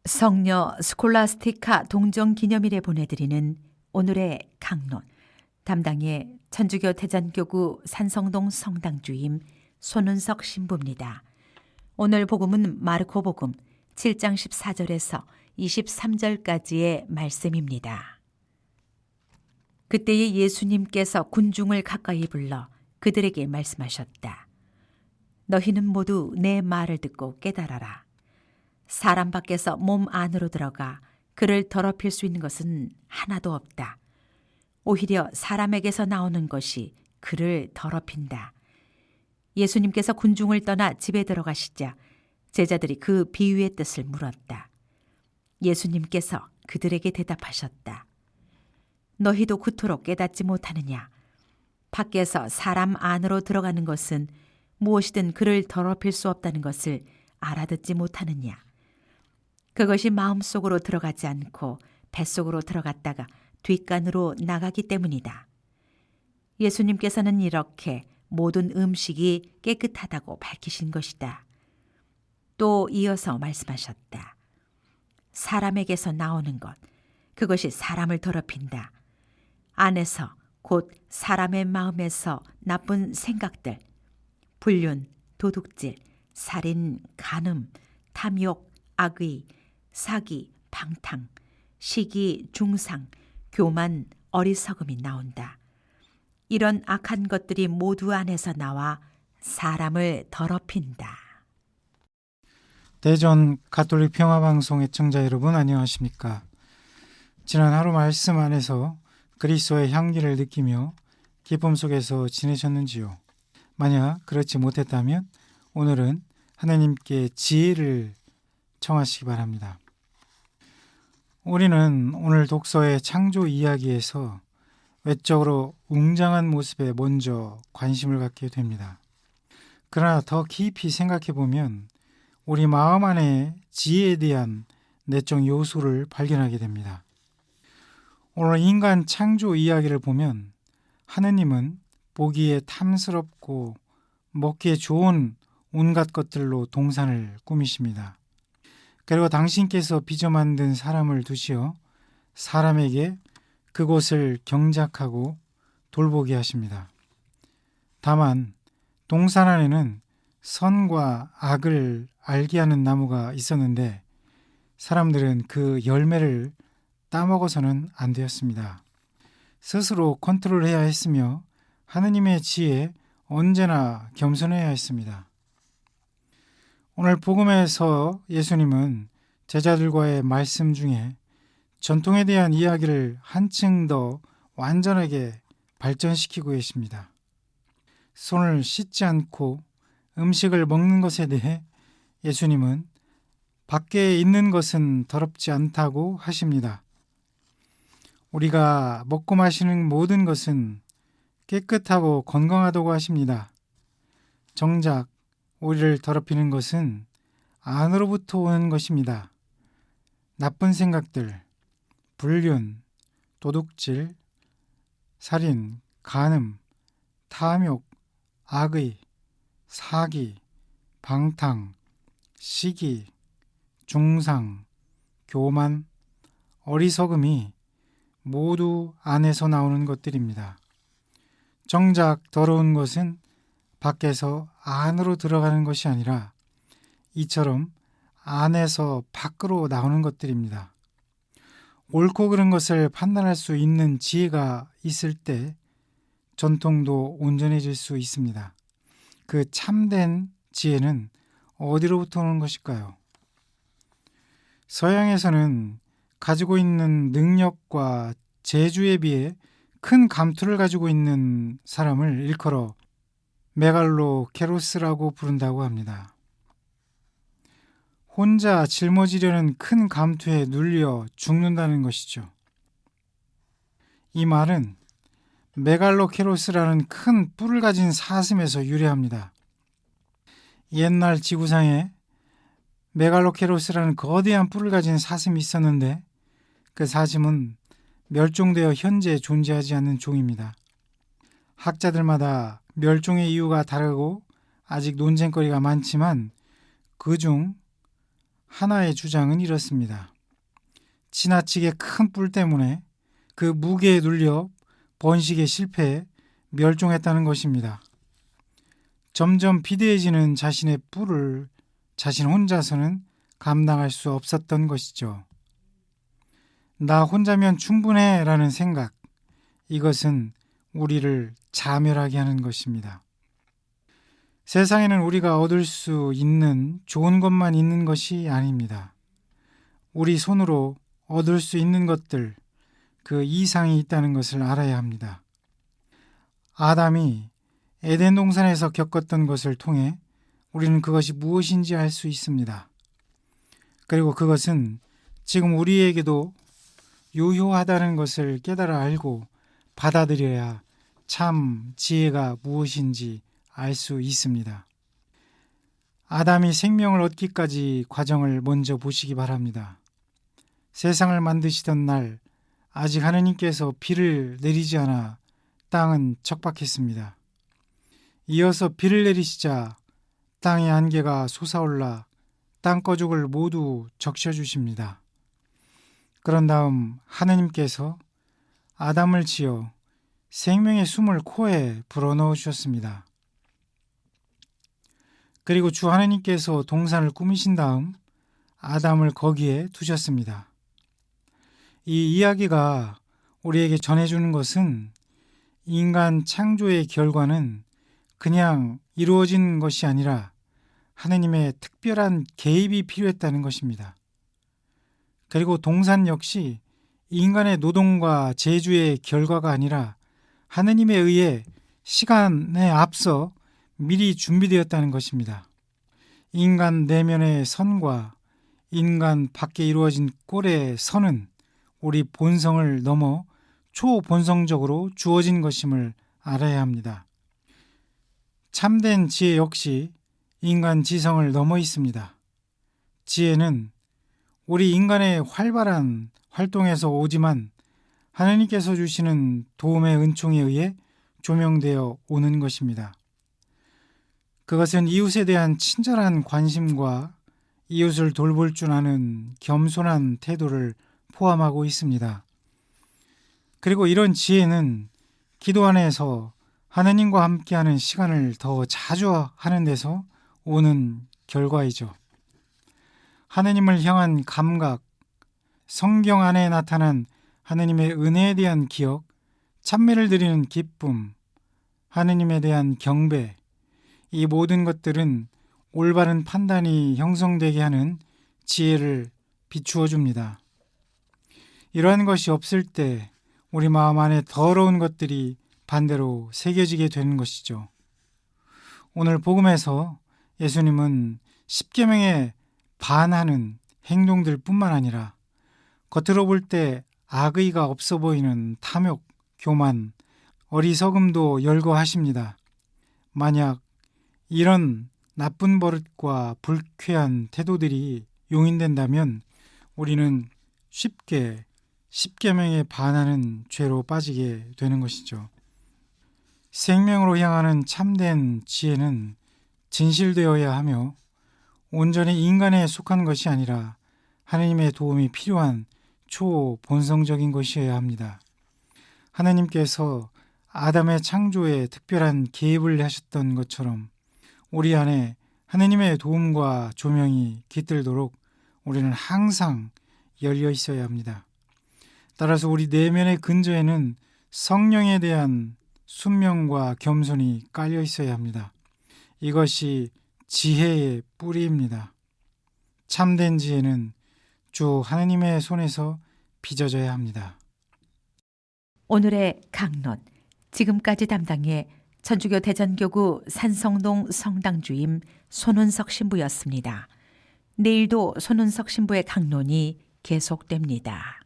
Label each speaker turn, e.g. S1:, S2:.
S1: 성녀 스콜라스티카 동정기념일에 보내드리는 오늘의 강론, 담당의 천주교 대전교구 산성동 성당주임 손은석 신부입니다. 오늘 복음은 마르코 복음 7장 14절에서 23절까지의 말씀입니다. 그때에 예수님께서 군중을 가까이 불러 그들에게 말씀하셨다. 너희는 모두 내 말을 듣고 깨달아라. 사람 밖에서 몸 안으로 들어가 그를 더럽힐 수 있는 것은 하나도 없다. 오히려 사람에게서 나오는 것이 그를 더럽힌다. 예수님께서 군중을 떠나 집에 들어가시자 제자들이 그 비유의 뜻을 물었다. 예수님께서 그들에게 대답하셨다. 너희도 그토록 깨닫지 못하느냐? 밖에서 사람 안으로 들어가는 것은 무엇이든 그를 더럽힐 수 없다는 것을 알아듣지 못하느냐? 그것이 마음속으로 들어가지 않고 뱃속으로 들어갔다가 뒷간으로 나가기 때문이다. 예수님께서는 이렇게 모든 음식이 깨끗하다고 밝히신 것이다. 또 이어서 말씀하셨다. 사람에게서 나오는 것, 그것이 사람을 더럽힌다. 안에서 곧 사람의 마음에서 나쁜 생각들, 불륜, 도둑질, 살인, 간음, 탐욕, 악의, 사기, 방탕, 시기, 중상, 교만, 어리석음이 나온다. 이런 악한 것들이 모두 안에서 나와 사람을 더럽힌다.
S2: 대전 가톨릭 평화방송 애청자 여러분 안녕하십니까? 지난 하루 말씀 안에서 그리스도의 향기를 느끼며 기쁨 속에서 지내셨는지요? 만약 그렇지 못했다면 오늘은 하나님께 지혜를 청하시기 바랍니다. 우리는 오늘 독서의 창조 이야기에서 외적으로 웅장한 모습에 먼저 관심을 갖게 됩니다. 그러나 더 깊이 생각해 보면 우리 마음 안에 지혜에 대한 내적 요소를 발견하게 됩니다. 오늘 인간 창조 이야기를 보면 하느님은 보기에 탐스럽고 먹기에 좋은 온갖 것들로 동산을 꾸미십니다. 그리고 당신께서 빚어 만든 사람을 두시어 사람에게 그곳을 경작하고 돌보게 하십니다. 다만 동산 안에는 선과 악을 알게 하는 나무가 있었는데 사람들은 그 열매를 따먹어서는 안 되었습니다. 스스로 컨트롤해야 했으며 하느님의 지혜에 언제나 겸손해야 했습니다. 오늘 복음에서 예수님은 제자들과의 말씀 중에 전통에 대한 이야기를 한층 더 완전하게 발전시키고 계십니다. 손을 씻지 않고 음식을 먹는 것에 대해 예수님은 밖에 있는 것은 더럽지 않다고 하십니다. 우리가 먹고 마시는 모든 것은 깨끗하고 건강하다고 하십니다. 정작 우리를 더럽히는 것은 안으로부터 오는 것입니다. 나쁜 생각들, 불륜, 도둑질, 살인, 간음, 탐욕, 악의, 사기, 방탕, 시기, 중상, 교만, 어리석음이 모두 안에서 나오는 것들입니다. 정작 더러운 것은 밖에서 안으로 들어가는 것이 아니라 이처럼 안에서 밖으로 나오는 것들입니다. 옳고 그른 것을 판단할 수 있는 지혜가 있을 때 전통도 온전해질 수 있습니다. 그 참된 지혜는 어디로부터 오는 것일까요? 서양에서는 가지고 있는 능력과 재주에 비해 큰 감투를 가지고 있는 사람을 일컬어 메갈로케로스라고 부른다고 합니다. 혼자 짊어지려는 큰 감투에 눌려 죽는다는 것이죠. 이 말은 메갈로케로스라는 큰 뿔을 가진 사슴에서 유래합니다. 옛날 지구상에 메갈로케로스라는 거대한 뿔을 가진 사슴이 있었는데 그 사슴은 멸종되어 현재 존재하지 않는 종입니다. 학자들마다 멸종의 이유가 다르고 아직 논쟁거리가 많지만 그중 하나의 주장은 이렇습니다. 지나치게 큰 뿔 때문에 그 무게에 눌려 번식에 실패해 멸종했다는 것입니다. 점점 비대해지는 자신의 뿔을 자신 혼자서는 감당할 수 없었던 것이죠. 나 혼자면 충분해 라는 생각, 이것은 우리를 자멸하게 하는 것입니다. 세상에는 우리가 얻을 수 있는 좋은 것만 있는 것이 아닙니다. 우리 손으로 얻을 수 있는 것들, 그 이상이 있다는 것을 알아야 합니다. 아담이 에덴 동산에서 겪었던 것을 통해 우리는 그것이 무엇인지 알 수 있습니다. 그리고 그것은 지금 우리에게도 유효하다는 것을 깨달아 알고 받아들여야 참 지혜가 무엇인지 알 수 있습니다. 아담이 생명을 얻기까지 과정을 먼저 보시기 바랍니다. 세상을 만드시던 날 아직 하느님께서 비를 내리지 않아 땅은 척박했습니다. 이어서 비를 내리시자 땅의 안개가 솟아올라 땅거죽을 모두 적셔주십니다. 그런 다음 하느님께서 아담을 지어 생명의 숨을 코에 불어넣어 주셨습니다. 그리고 주 하느님께서 동산을 꾸미신 다음 아담을 거기에 두셨습니다. 이 이야기가 우리에게 전해주는 것은 인간 창조의 결과는 그냥 이루어진 것이 아니라 하느님의 특별한 개입이 필요했다는 것입니다. 그리고 동산 역시 인간의 노동과 재주의 결과가 아니라 하느님에 의해 시간에 앞서 미리 준비되었다는 것입니다. 인간 내면의 선과 인간 밖에 이루어진 꼴의 선은 우리 본성을 넘어 초본성적으로 주어진 것임을 알아야 합니다. 참된 지혜 역시 인간 지성을 넘어 있습니다. 지혜는 우리 인간의 활발한 활동에서 오지만 하느님께서 주시는 도움의 은총에 의해 조명되어 오는 것입니다. 그것은 이웃에 대한 친절한 관심과 이웃을 돌볼 줄 아는 겸손한 태도를 포함하고 있습니다. 그리고 이런 지혜는 기도 안에서 하느님과 함께하는 시간을 더 자주 하는 데서 오는 결과이죠. 하느님을 향한 감각, 성경 안에 나타난 하느님의 은혜에 대한 기억, 찬미를 드리는 기쁨, 하느님에 대한 경배, 이 모든 것들은 올바른 판단이 형성되게 하는 지혜를 비추어 줍니다. 이러한 것이 없을 때 우리 마음 안에 더러운 것들이 반대로 새겨지게 되는 것이죠. 오늘 복음에서 예수님은 십계명에 반하는 행동들 뿐만 아니라 겉으로 볼 때 악의가 없어 보이는 탐욕, 교만, 어리석음도 열거하십니다. 만약 이런 나쁜 버릇과 불쾌한 태도들이 용인된다면 우리는 쉽게 십계명에 반하는 죄로 빠지게 되는 것이죠. 생명으로 향하는 참된 지혜는 진실되어야 하며 온전히 인간에 속한 것이 아니라 하느님의 도움이 필요한 초본성적인 것이어야 합니다. 하느님께서 아담의 창조에 특별한 개입을 하셨던 것처럼 우리 안에 하느님의 도움과 조명이 깃들도록 우리는 항상 열려 있어야 합니다. 따라서 우리 내면의 근저에는 성령에 대한 순명과 겸손이 깔려 있어야 합니다. 이것이 지혜의 뿌리입니다. 참된 지혜는 주 하느님의 손에서 빚어져야 합니다.
S1: 오늘의 강론, 지금까지 담당해 천주교 대전교구 산성동 성당주임 손은석 신부였습니다. 내일도 손은석 신부의 강론이 계속됩니다.